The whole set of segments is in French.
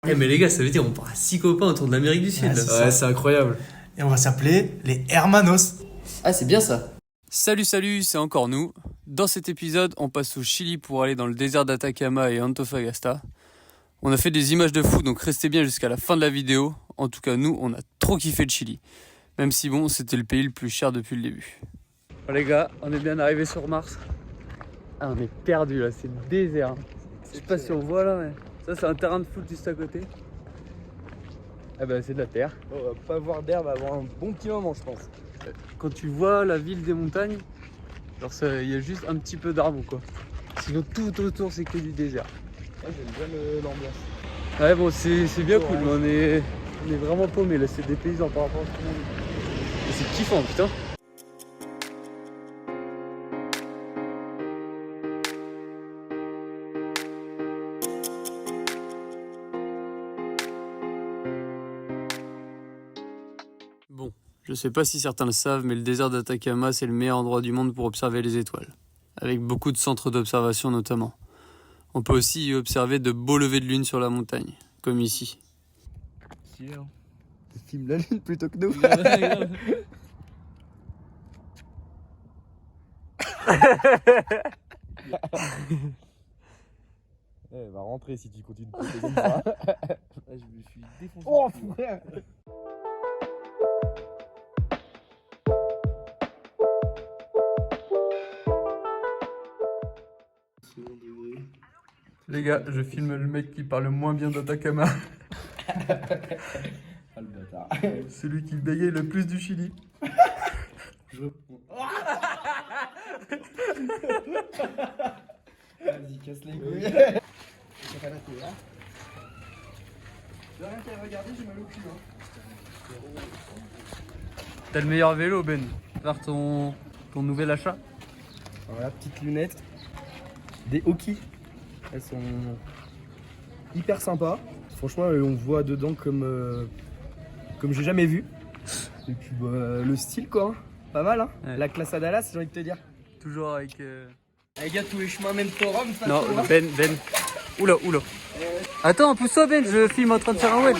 Eh mais les gars, ça veut dire on part à 6 copains autour de l'Amérique du Sud. Ouais, là. c'est ça. C'est incroyable. Et on va s'appeler les Hermanos. Ah, c'est bien ça. Salut, c'est encore nous. Dans cet épisode, on passe au Chili pour aller dans le désert d'Atacama et Antofagasta. On a fait des images de fou, donc restez bien jusqu'à la fin de la vidéo. En tout cas, nous, on a trop kiffé le Chili. Même si bon, c'était le pays le plus cher depuis le début. Bon, les gars, on est bien arrivés sur Mars. Ah, on est perdu là, c'est le désert. Je sais pas si on voit là, mais ça c'est un terrain de foot juste à côté. Ah bah c'est de la terre. On va pas voir d'herbe avant un bon petit moment, je pense. Quand tu vois la ville des montagnes, genre il y a juste un petit peu d'arbres quoi. Sinon tout autour c'est que du désert. Moi j'aime bien l'ambiance. Ouais bon c'est bien cool, mais on est vraiment paumés là, c'est des paysans par rapport à tout le monde. Et c'est kiffant putain. Bon, je sais pas si certains le savent, mais le désert d'Atacama, c'est le meilleur endroit du monde pour observer les étoiles, avec beaucoup de centres d'observation notamment. On peut aussi y observer de beaux levers de lune sur la montagne, comme ici. Si, hein. Il filme la lune plutôt que nous. Elle va rentrer si tu continues de poser comme ça. Je me suis défoncé. Oh frère. Les gars, je filme le mec qui parle moins bien d'Atacama. Ah le bâtard. Celui qui bégaye le plus du Chili. Vas-y, casse les couilles. Ça va la télé, là. J'ai rien qu'à regarder, j'ai mal au cul. T'as le meilleur vélo, Ben. Faire ton nouvel achat. Voilà, petites lunettes. Des Hoki. Elles sont hyper sympas. Franchement, on voit dedans comme j'ai jamais vu. Et puis bah, le style quoi. Pas mal hein. Ouais. La classe à Dallas, j'ai envie de te dire. Toujours avec... Les gars, tous les chemins mènent au Rome. Non, Ben. Oula. Attends, pousse-toi Ben, je filme en train de faire un web.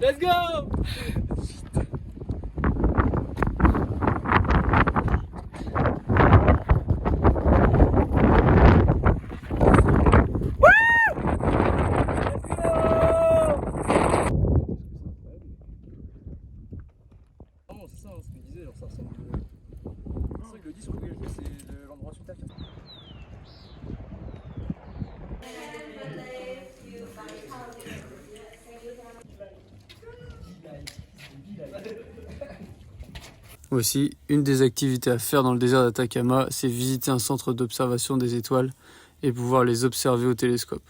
Let's go! C'est ça hein, ce que je disais, genre ça ressemble. C'est vrai que le disque que je c'est l'endroit sur terre. Aussi, une des activités à faire dans le désert d'Atacama, c'est visiter un centre d'observation des étoiles et pouvoir les observer au télescope.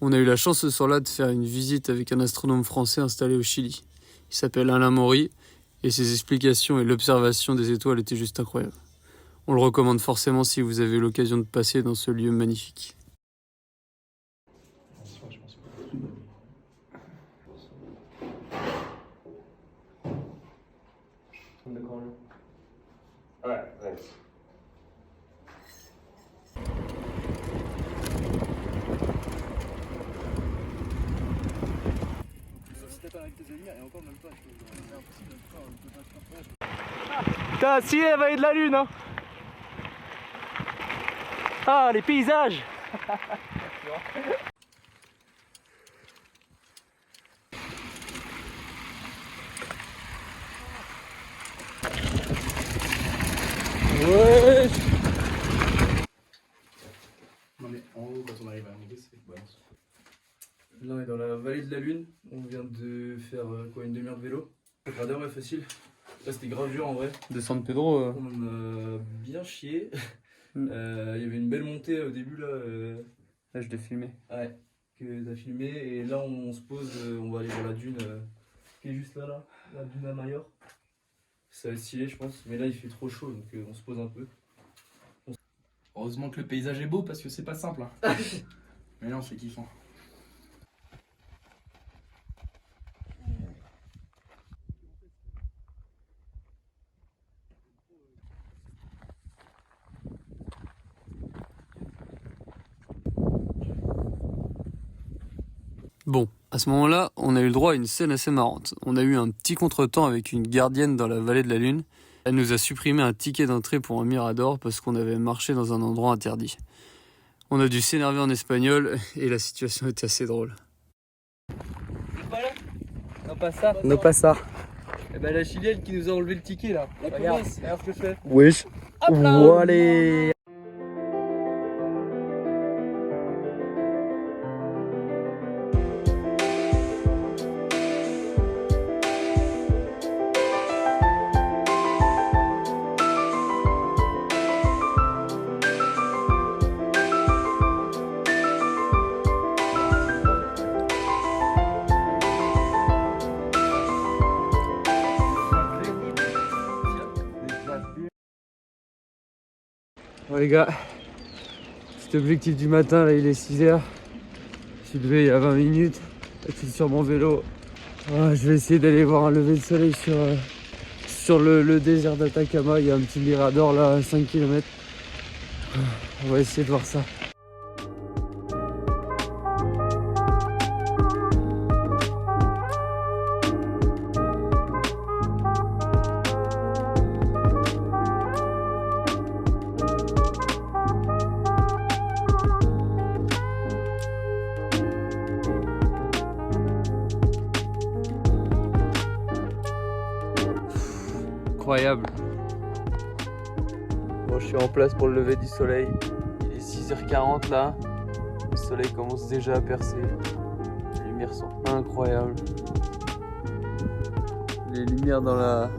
On a eu la chance ce soir-là de faire une visite avec un astronome français installé au Chili. Il s'appelle Alain Maury et ses explications et l'observation des étoiles étaient juste incroyables. On le recommande forcément si vous avez l'occasion de passer dans ce lieu magnifique. Alright, thanks. Si t'es pas avec tes amis, et encore même pas, c'est impossible. Putain, si la vallée de la Lune, hein. Ah, les paysages. Ouais. Non mais en haut quand on arrive à monter c'est balance. Là on est dans la vallée de la Lune, on vient de faire quoi, une demi-heure de vélo. Le radar est facile. Là c'était grave dur en vrai. De San Pedro. On a bien chié. Il Mm. y avait une belle montée au début là. Là je l'ai filmé. Ouais, que t'as filmé. Et là on se pose, on va aller voir la dune qui est juste là, la dune à Mayor. Ça va être stylé je pense, mais là il fait trop chaud donc on se pose un peu. Heureusement que le paysage est beau parce que c'est pas simple. Hein. Mais non, c'est kiffant. Bon, à ce moment-là, on a eu le droit à une scène assez marrante. On a eu un petit contretemps avec une gardienne dans la vallée de la Lune. Elle nous a supprimé un ticket d'entrée pour un mirador parce qu'on avait marché dans un endroit interdit. On a dû s'énerver en espagnol et la situation était assez drôle. Non pas ça. Non, pas ça. Et ben la chilienne qui nous a enlevé le ticket là. Regarde ce que je fais. Wesh. Allez. Bon les gars, cet objectif du matin là il est 6h. Je suis levé il y a 20 minutes. Je suis sur mon vélo. Ah, je vais essayer d'aller voir un lever de soleil sur le désert d'Atacama. Il y a un petit mirador là à 5 km. On va essayer de voir ça. Incroyable. Bon, je suis en place pour le lever du soleil. Il est 6h40 là. Le soleil commence déjà à percer. Les lumières sont incroyables. Les lumières dans la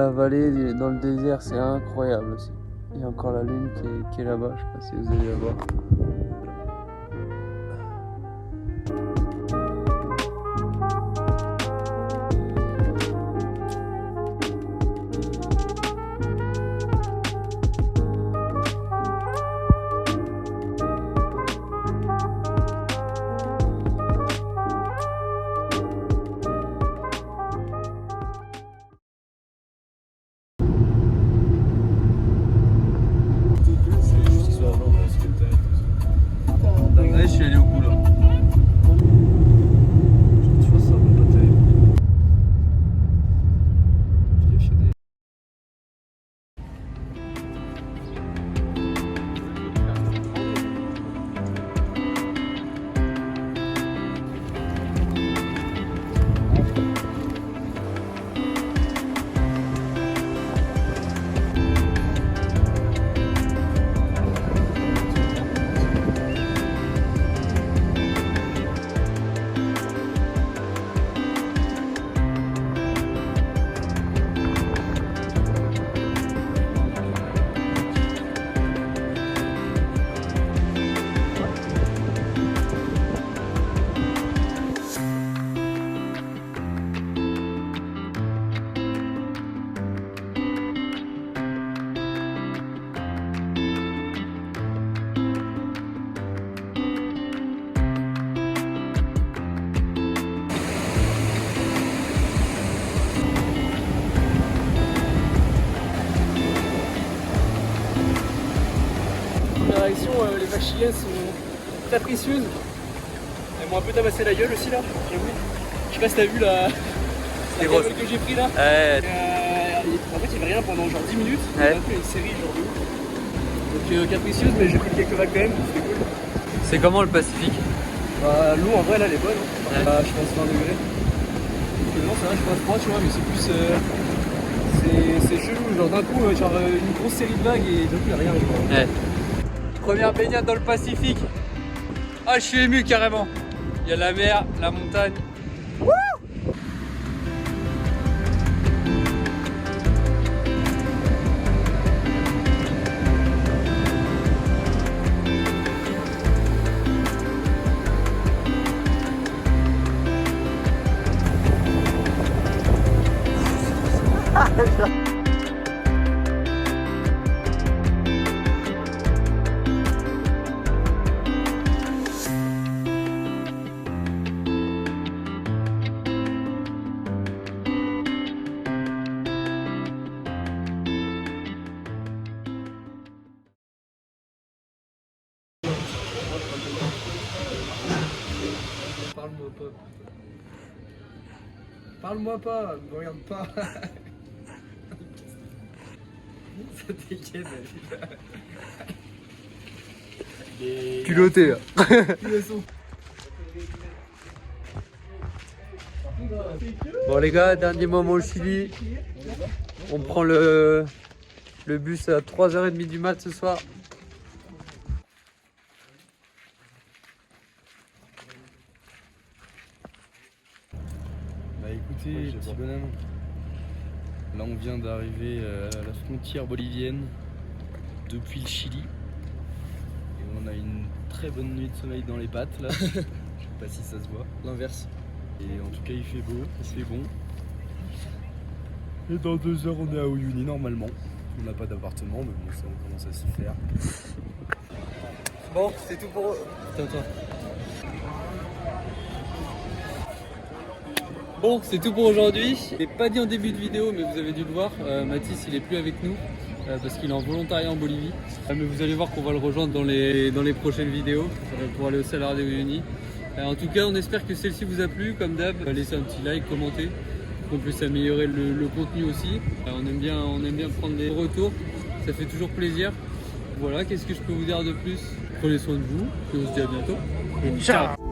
vallée, dans le désert, c'est incroyable aussi. Il y a encore la lune qui est là-bas. Je sais pas si vous allez la voir. Ouais, je suis allé au bout là. Je pense que ça va pas terrible. Je l'ai acheté. La réaction, les vaches chiliennes sont très précieuses. Elles m'ont un peu tabassé la gueule aussi là, j'avoue. Je sais pas si t'as vu la gueule que j'ai pris là. en fait, il y avait rien pendant genre 10 minutes. Ouais. Et d'un coup, il y a une série genre de ouf. Donc capricieuse, mais j'ai pris quelques vagues quand même, c'était cool. C'est comment le Pacifique? Bah, l'eau en vrai là elle est bonne. Ouais. Bah, je pense 20 degrés. Donc, non, c'est vrai, je suis pas froid, tu vois, mais c'est plus. C'est chelou, genre d'un coup, une grosse série de vagues et d'un coup, il n'y a rien. Genre. Ouais. Première baignade dans le Pacifique. Ah, je suis ému carrément. Il y a la mer, la montagne. Parle-moi pas. Parle-moi pas, me regarde pas. Ça dégaine, Culotté là. Bon les gars, dernier moment au Chili. On prend le bus à 3h30 du mat ce soir. Bah écoutez, petit bonhomme, là on vient d'arriver à la frontière bolivienne depuis le Chili. Et on a une très bonne nuit de sommeil dans les pattes là. Je sais pas si ça se voit. L'inverse. Et en tout cas il fait beau, c'est bon. Et dans 2 heures on est à Uyuni normalement. On n'a pas d'appartement mais bon ça on commence à s'y faire. Bon, c'est tout pour eux. Bon, c'est tout pour aujourd'hui. Je l'ai pas dit en début de vidéo, mais vous avez dû le voir. Mathis, il est plus avec nous parce qu'il est en volontariat en Bolivie. Mais vous allez voir qu'on va le rejoindre dans les prochaines vidéos pour aller au Salar de Uyuni. En tout cas, on espère que celle-ci vous a plu. Comme d'hab, laissez un petit like, commentez, pour qu'on puisse améliorer le contenu aussi. On aime bien prendre des retours. Ça fait toujours plaisir. Voilà, qu'est-ce que je peux vous dire de plus? Prenez soin de vous et on se dit à bientôt. Et ciao.